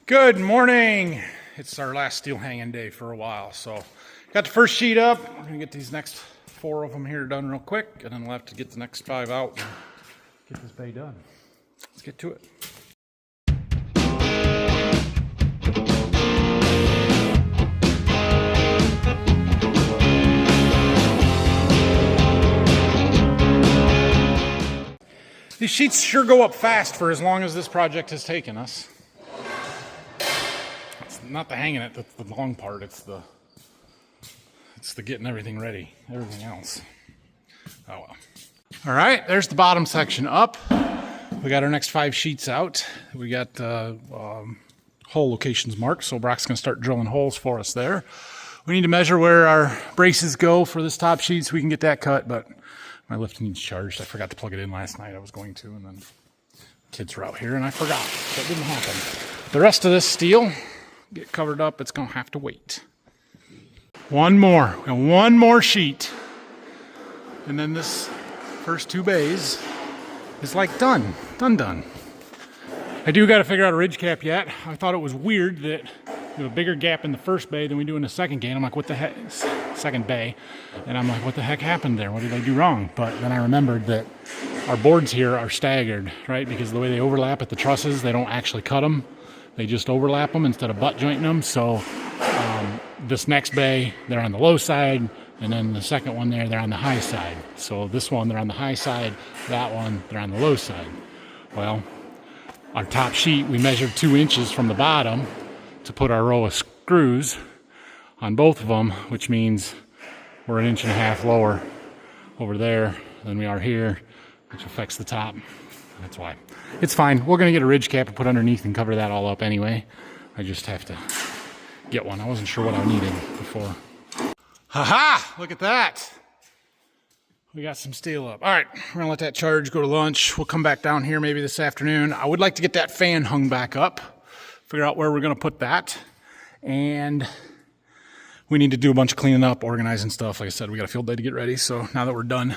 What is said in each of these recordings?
Good morning. It's our last steel hanging day for a while, so got the first sheet up. We're gonna get these next 4 of them here done real quick, and then we'll have to get the next 5 out and get this bay done. Let's get to it. These sheets sure go up fast for as long as this project has taken us. It's not the hanging it that's the long part, it's the getting everything ready, everything else. Oh well. All right, there's the bottom section up. We got our next 5 sheets out. We got hole locations marked, so Brock's gonna start drilling holes for us there. We need to measure where our braces go for this top sheet so we can get that cut, but my lift needs charged. I forgot to plug it in last night. I was going to, and then kids were out here and I forgot. So it didn't happen. The rest of this steel, get covered up, it's gonna have to wait. One more, we got 1 more sheet. And then this first 2 bays is like done. I do gotta figure out a ridge cap yet. I thought it was weird that we have a bigger gap in the first bay than we do in the second gate. I'm like, what the heck? Second bay. And I'm like, what the heck happened there? What did I do wrong? But then I remembered that our boards here are staggered, right? Because the way they overlap at the trusses, they don't actually cut them. They just overlap them instead of butt jointing them. So this next bay, they're on the low side. And then the second one there, they're on the high side. So this one, they're on the high side. That one, they're on the low side. Well, our top sheet, we measured 2 inches from the bottom to put our row of screws on both of them, which means we're 1.5 inches lower over there than we are here, which affects the top. That's why. It's fine. We're going to get a ridge cap and put underneath and cover that all up anyway. I just have to get one. I wasn't sure what I needed before. Ha-ha! Look at that. We got some steel up. All right, we're going to let that charge, go to lunch. We'll come back down here maybe this afternoon. I would like to get that fan hung back up, figure out where we're going to put that. And we need to do a bunch of cleaning up, organizing stuff. Like I said, we got a field day to get ready. So now that we're done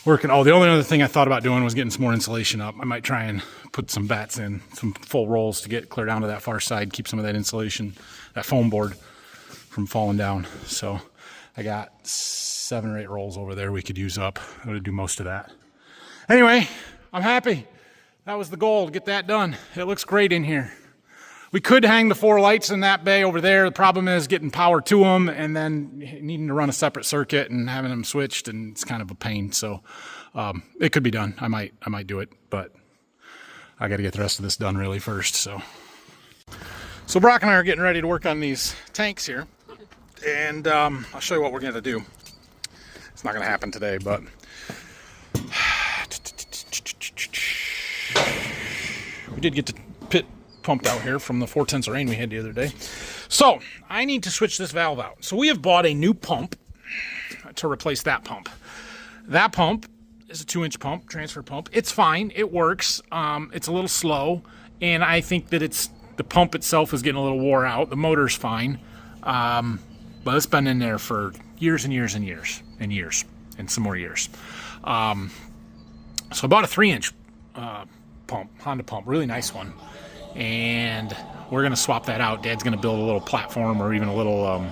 working, the only other thing I thought about doing was getting some more insulation up. I might try and put some bats in, some full rolls to get clear down to that far side, keep some of that insulation, that foam board from falling down. So I got 7 or 8 rolls over there we could use up. I'm going to do most of that. Anyway, I'm happy. That was the goal, to get that done. It looks great in here. We could hang the 4 lights in that bay over there. The problem is getting power to them and then needing to run a separate circuit and having them switched, and it's kind of a pain. So it could be done. I might do it, but I got to get the rest of this done really first. So Brock and I are getting ready to work on these tanks here, and I'll show you what we're going to do. It's not going to happen today, but we did get the pit pumped out here from the 4/10 of rain we had the other day. So I need to switch this valve out. So we have bought a new pump to replace that pump. That pump is a 2-inch pump, transfer pump. It's fine. It works. It's a little slow, and I think that the pump itself is getting a little wore out. The motor's fine, but it's been in there for years and years and years and years and some more years. So I bought a 3-inch pump, Honda pump, really nice one. And we're going to swap that out. Dad's going to build a little platform or even a little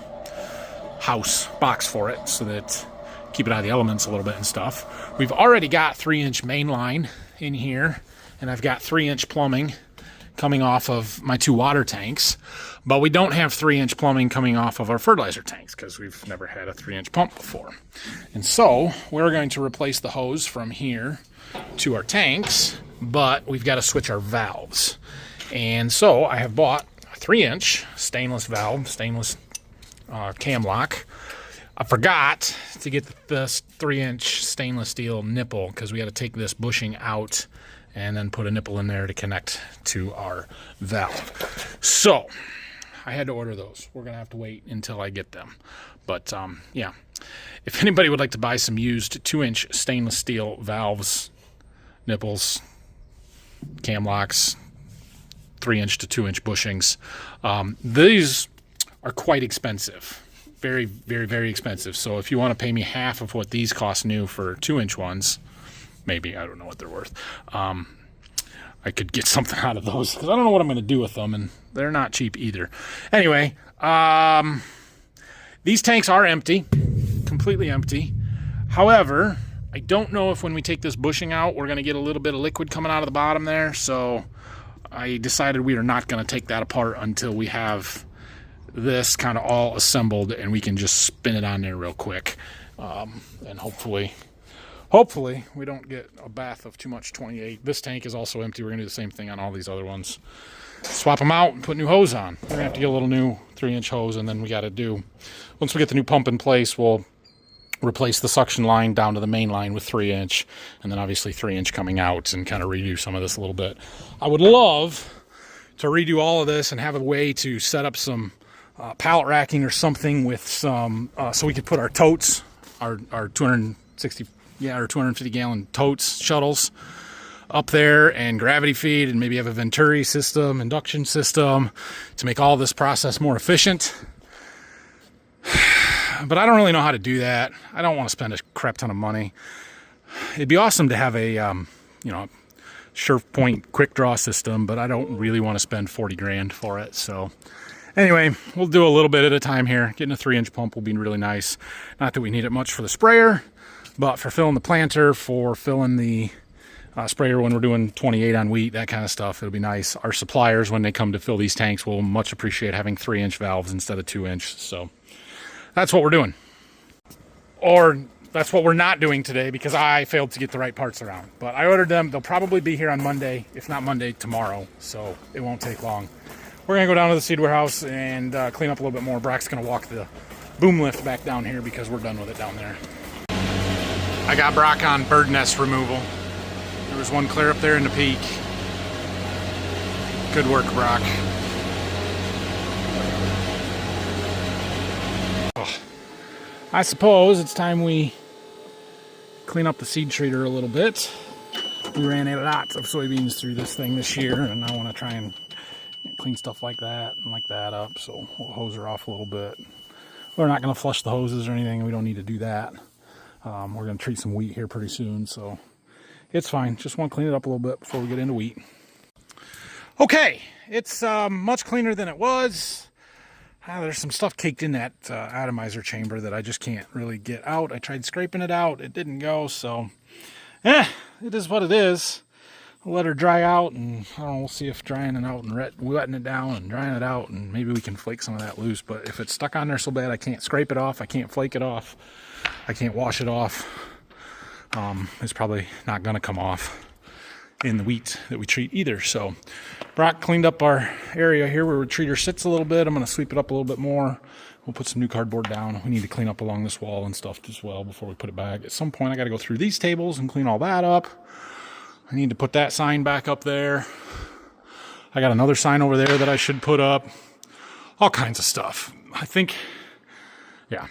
house box for it so that keep it out of the elements a little bit and stuff. We've already got 3-inch main line in here, and I've got 3-inch plumbing coming off of my 2 water tanks, but we don't have 3-inch plumbing coming off of our fertilizer tanks because we've never had a 3-inch pump before. And so we're going to replace the hose from here to our tanks, but we've got to switch our valves. And so I have bought a 3-inch stainless valve, stainless cam lock. I forgot to get this 3-inch stainless steel nipple because we got to take this bushing out and then put a nipple in there to connect to our valve. So I had to order those. We're going to have to wait until I get them. But yeah, if anybody would like to buy some used 2-inch stainless steel valves, nipples, cam locks, 3-inch to 2-inch bushings. These are quite expensive. Very, very, very expensive. So if you want to pay me half of what these cost new for 2-inch ones, maybe, I don't know what they're worth. I could get something out of those, because I don't know what I'm going to do with them, and they're not cheap either. Anyway, these tanks are empty, completely empty. However, I don't know if when we take this bushing out, we're going to get a little bit of liquid coming out of the bottom there, so I decided we are not going to take that apart until we have this kind of all assembled and we can just spin it on there real quick. And hopefully we don't get a bath of too much 28. This tank is also empty. We're going to do the same thing on all these other ones. Swap them out and put new hose on. We're going to have to get a little new 3-inch hose, and then we got to do, once we get the new pump in place, we'll replace the suction line down to the main line with 3-inch, and then obviously 3-inch coming out, and kind of redo some of this a little bit. I would love to redo all of this and have a way to set up some pallet racking or something with some, so we could put our totes, our 250 gallon totes, shuttles up there, and gravity feed, and maybe have a Venturi system, induction system, to make all this process more efficient. But I don't really know how to do that. I don't want to spend a crap ton of money. It'd be awesome to have a, SurePoint quick draw system, but I don't really want to spend 40 grand for it. So anyway, we'll do a little bit at a time here. Getting a 3-inch pump will be really nice. Not that we need it much for the sprayer, but for filling the planter, for filling the sprayer when we're doing 28 on wheat, that kind of stuff, it'll be nice. Our suppliers, when they come to fill these tanks, will much appreciate having 3-inch valves instead of 2-inch. So that's what we're doing. Or that's what we're not doing today, because I failed to get the right parts around. But I ordered them. They'll probably be here on Monday, if not Monday, tomorrow. So it won't take long. We're going to go down to the seed warehouse and clean up a little bit more. Brock's going to walk the boom lift back down here because we're done with it down there. I got Brock on bird nest removal. There was one clear up there in the peak. Good work, Brock. Oh, I suppose it's time we clean up the seed treater a little bit. We ran a lot of soybeans through this thing this year, and I want to try and clean stuff like that and like that up, so we'll hose her off a little bit. We're not going to flush the hoses or anything. We don't need to do that. We're going to treat some wheat here pretty soon, so it's fine. Just want to clean it up a little bit before we get into wheat. Okay, it's much cleaner than it was. There's some stuff caked in that atomizer chamber that I just can't really get out. I tried scraping it out. It didn't go, so it is what it is. We'll let her dry out, and I don't know, we'll see if drying it out and wetting it down and drying it out, and maybe we can flake some of that loose. But if it's stuck on there so bad I can't scrape it off, I can't flake it off, I can't wash it off, it's probably not going to come off in the wheat that we treat either. So Brock cleaned up our area here where the treater sits a little bit. I'm going to sweep it up a little bit more. We'll put some new cardboard down. We need to clean up along this wall and stuff as well before we put it back. At some point I got to go through these tables and clean all that up. I need to put that sign back up there. I got another sign over there that I should put up. All kinds of stuff. I think, yeah,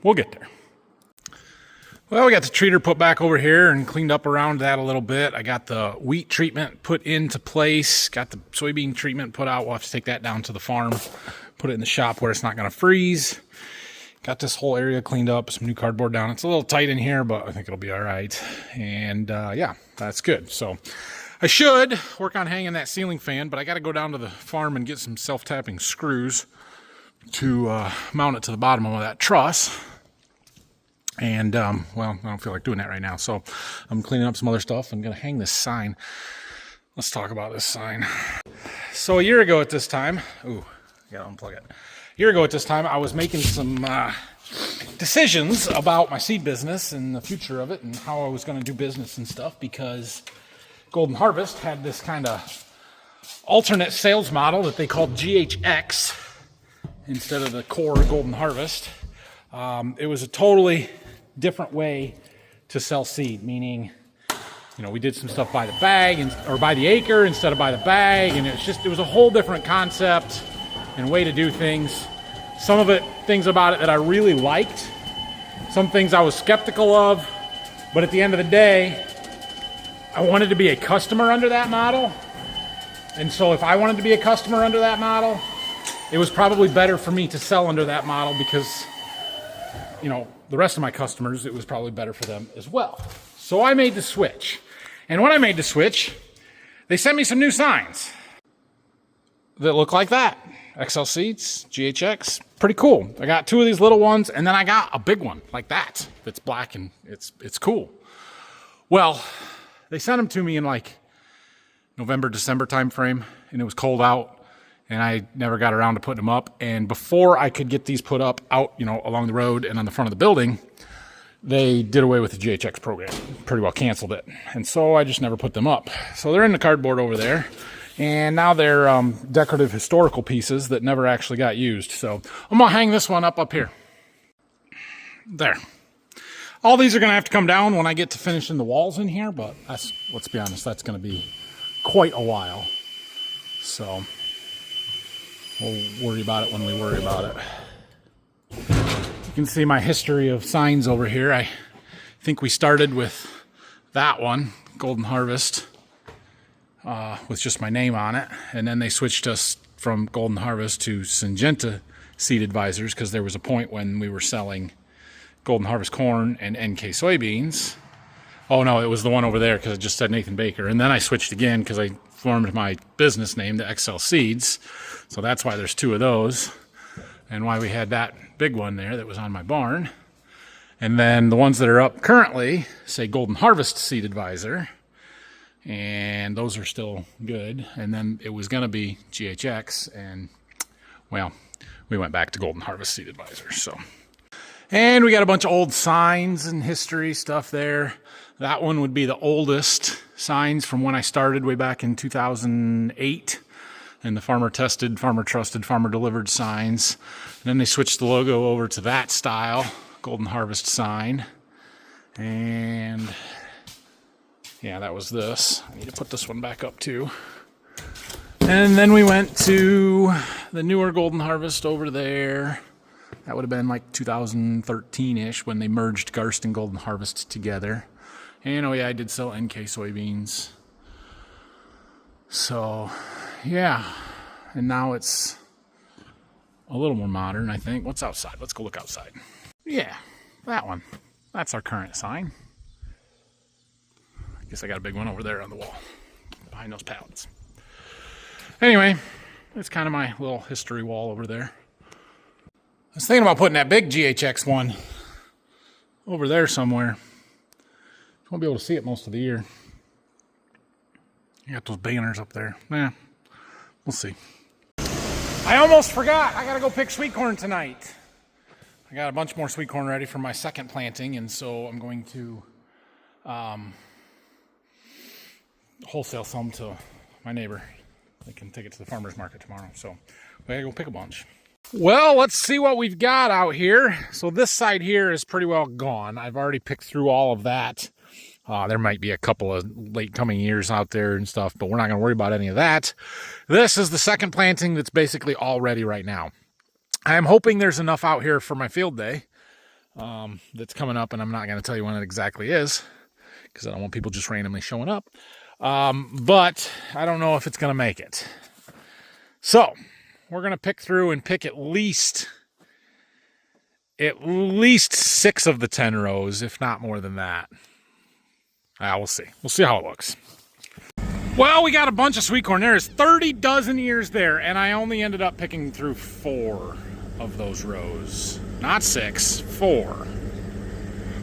we'll get there. Well, we got the treater put back over here and cleaned up around that a little bit. I got the wheat treatment put into place. Got the soybean treatment put out. We'll have to take that down to the farm, put it in the shop where it's not going to freeze. Got this whole area cleaned up, some new cardboard down. It's a little tight in here, but I think it'll be all right. And yeah, that's good. So I should work on hanging that ceiling fan, but I got to go down to the farm and get some self-tapping screws to mount it to the bottom of that truss. And, well, I don't feel like doing that right now. So I'm cleaning up some other stuff. I'm going to hang this sign. Let's talk about this sign. So a year ago at this time, ooh, I got to unplug it. A year ago at this time, I was making some decisions about my seed business and the future of it and how I was going to do business and stuff, because Golden Harvest had this kind of alternate sales model that they called GHX instead of the core Golden Harvest. It was a totally different way to sell seed, meaning, you know, we did some stuff by the bag or by the acre instead of by the bag, and it was a whole different concept and way to do things. Some of it, things about it that I really liked, some things I was skeptical of, but at the end of the day, I wanted to be a customer under that model. And so if I wanted to be a customer under that model, it was probably better for me to sell under that model, because, you know, the rest of my customers, it was probably better for them as well. So I made the switch. And when I made the switch, they sent me some new signs that look like that. XL Seeds, GHX, pretty cool. I got 2 of these little ones, and then I got a big one like that that's black, and it's cool. Well, they sent them to me in like November, December time frame, and it was cold out, and I never got around to putting them up. And before I could get these put up out, you know, along the road and on the front of the building, they did away with the GHX program, pretty well canceled it. And so I just never put them up. So they're in the cardboard over there. And now they're decorative historical pieces that never actually got used. So I'm going to hang this one up here. There. All these are going to have to come down when I get to finishing the walls in here. But let's be honest, that's going to be quite a while. So we'll worry about it when we worry about it. You can see my history of signs over here. I think we started with that one, Golden Harvest. With just my name on it, and then they switched us from Golden Harvest to Syngenta Seed Advisors because there was a point when we were selling Golden Harvest corn and NK soybeans. Oh no, it was the one over there because it just said Nathan Baker, and then I switched again because I formed my business name to XL Seeds, so that's why there's 2 of those, and why we had that big one there that was on my barn. And then the ones that are up currently say Golden Harvest Seed Advisor, and those are still good. And then it was going to be GHX, and well, we went back to Golden Harvest Seed Advisor. So, and we got a bunch of old signs and history stuff there. That one would be the oldest signs from when I started way back in 2008, and the farmer tested, farmer trusted, farmer delivered signs. And then they switched the logo over to that style, Golden Harvest sign. And yeah, that was this. I need to put this one back up too. And then we went to the newer Golden Harvest over there. That would have been like 2013-ish when they merged Garst and Golden Harvest together. And oh yeah, I did sell NK soybeans. So yeah, and now it's a little more modern, I think. What's outside? Let's go look outside. Yeah, that one. That's our current sign. I guess I got a big one over there on the wall behind those pallets. Anyway, it's kind of my little history wall over there. I was thinking about putting that big GHX one over there somewhere. You won't be able to see it most of the year. You got those banners up there. Yeah, we'll see. I almost forgot. I got to go pick sweet corn tonight. I got a bunch more sweet corn ready for my second planting, and so I'm going to wholesale some to my neighbor. They can take it to the farmer's market tomorrow, so we gotta go pick a bunch. Well, let's see what we've got out here. So this side here is pretty well gone. I've already picked through all of that. There might be a couple of late coming years out there and stuff, but we're not going to worry about any of that. This is the second planting that's basically all ready right now. I'm hoping there's enough out here for my field day that's coming up, and I'm not going to tell you when it exactly is because I don't want people just randomly showing up. But I don't know if it's going to make it. So we're going to pick through and pick at least 6 of the 10 rows, if not more than that. We'll see. We'll see how it looks. Well, we got a bunch of sweet corn. There's 30 dozen ears there, and I only ended up picking through 4 of those rows. Not 6, 4.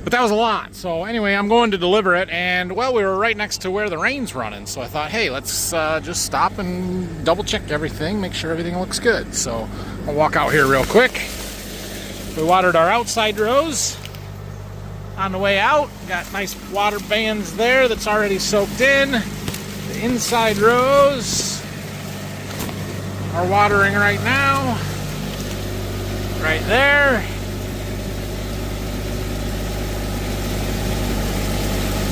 But that was a lot. So anyway, I'm going to deliver it, and well, we were right next to where the rain's running, so I thought, hey, let's just stop and double check everything, make sure everything looks good. So I'll walk out here real quick. We watered our outside rows on the way out. Got nice water bands there that's already soaked in. The inside rows are watering right now. Right there.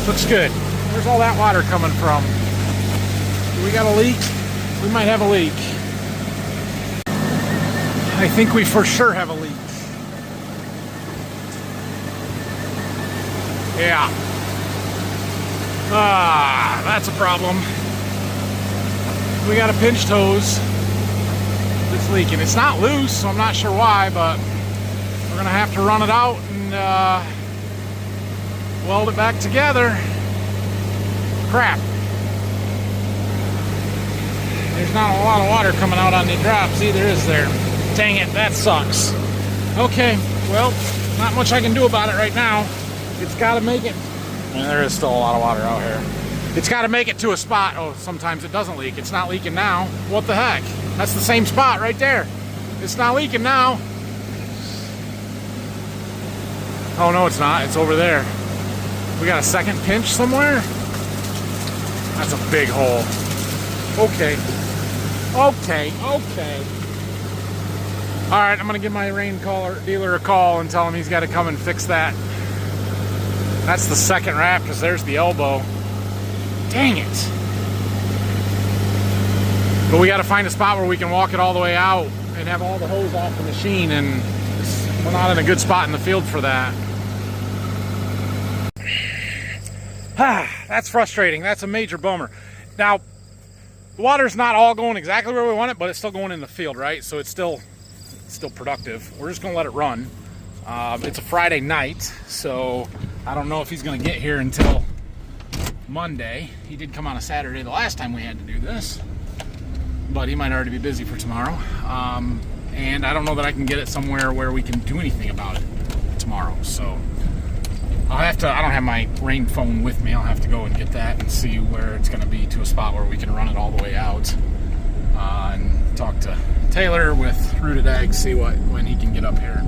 Looks good. Where's all that water coming from? Do we got a leak? We might have a leak. I think we for sure have a leak. Yeah. That's a problem. We got a pinched hose that's leaking. It's not loose, so I'm not sure why, but we're gonna have to run it out and weld it back together. Crap. There's not a lot of water coming out on the drops either, is there? Dang it, that sucks. Okay, well, not much I can do about it right now. It's got to make it. And there is still a lot of water out here. It's got to make it to a spot. Oh, sometimes it doesn't leak. It's not leaking now. What the heck? That's the same spot right there. It's not leaking now. Oh, no, it's not. It's over there. We got a second pinch somewhere? That's a big hole. Okay. Okay. All right, I'm going to give my rain dealer a call and tell him he's got to come and fix that. That's the second wrap because there's the elbow. Dang it. But we got to find a spot where we can walk it all the way out and have all the hose off the machine, and we're not in a good spot in the field for that. That's frustrating. That's a major bummer. Now, the water's not all going exactly where we want it, but it's still going in the field, right? So it's still productive. We're just going to let it run. It's a Friday night, so I don't know if he's going to get here until Monday. He did come on a Saturday the last time we had to do this, but he might already be busy for tomorrow. And I don't know that I can get it somewhere where we can do anything about it tomorrow. So I don't have my rain phone with me. I'll have to go and get that and see where it's going to be, to a spot where we can run it all the way out. And talk to Taylor with Rooted Ag, see when he can get up here.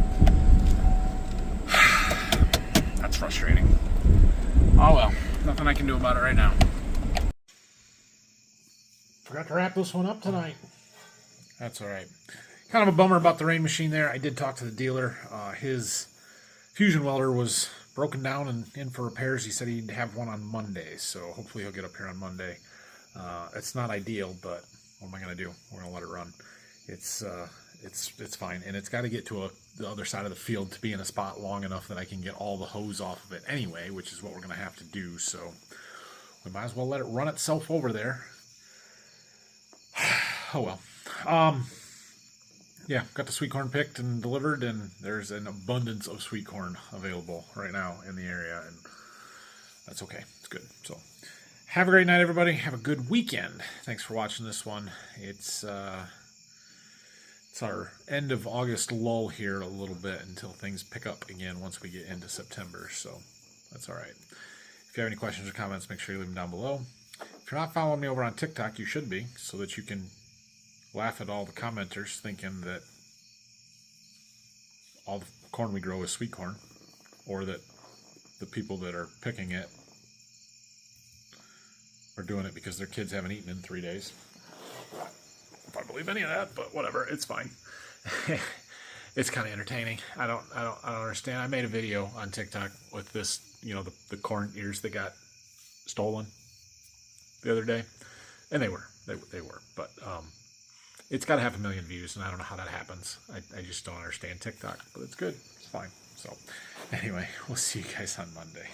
That's frustrating. Oh well, nothing I can do about it right now. Forgot to wrap this one up tonight. That's all right. Kind of a bummer about the rain machine there. I did talk to the dealer. His fusion welder was broken down and in for repairs. He said he'd have one on Monday, so hopefully he'll get up here on Monday. It's not ideal, but what am I going to do? We're going to let it run. It's fine, and it's got to get to the other side of the field to be in a spot long enough that I can get all the hose off of it anyway, which is what we're going to have to do. So we might as well let it run itself over there. Oh well. Yeah, got the sweet corn picked and delivered, and there's an abundance of sweet corn available right now in the area, and that's okay. It's good. So have a great night, everybody. Have a good weekend. Thanks for watching this one. It's our end of August lull here a little bit until things pick up again once we get into September, so that's all right. If you have any questions or comments, make sure you leave them down below. If you're not following me over on TikTok, you should be, so that you can laugh at all the commenters thinking that all the corn we grow is sweet corn, or that the people that are picking it are doing it because their kids haven't eaten in 3 days. If I believe any of that, but whatever, it's fine. It's kind of entertaining. I don't understand. I made a video on TikTok with this, the corn ears that got stolen the other day, and they were, but it's got to have 1 million views, and I don't know how that happens. I just don't understand TikTok, but it's good. It's fine. So anyway, we'll see you guys on Monday.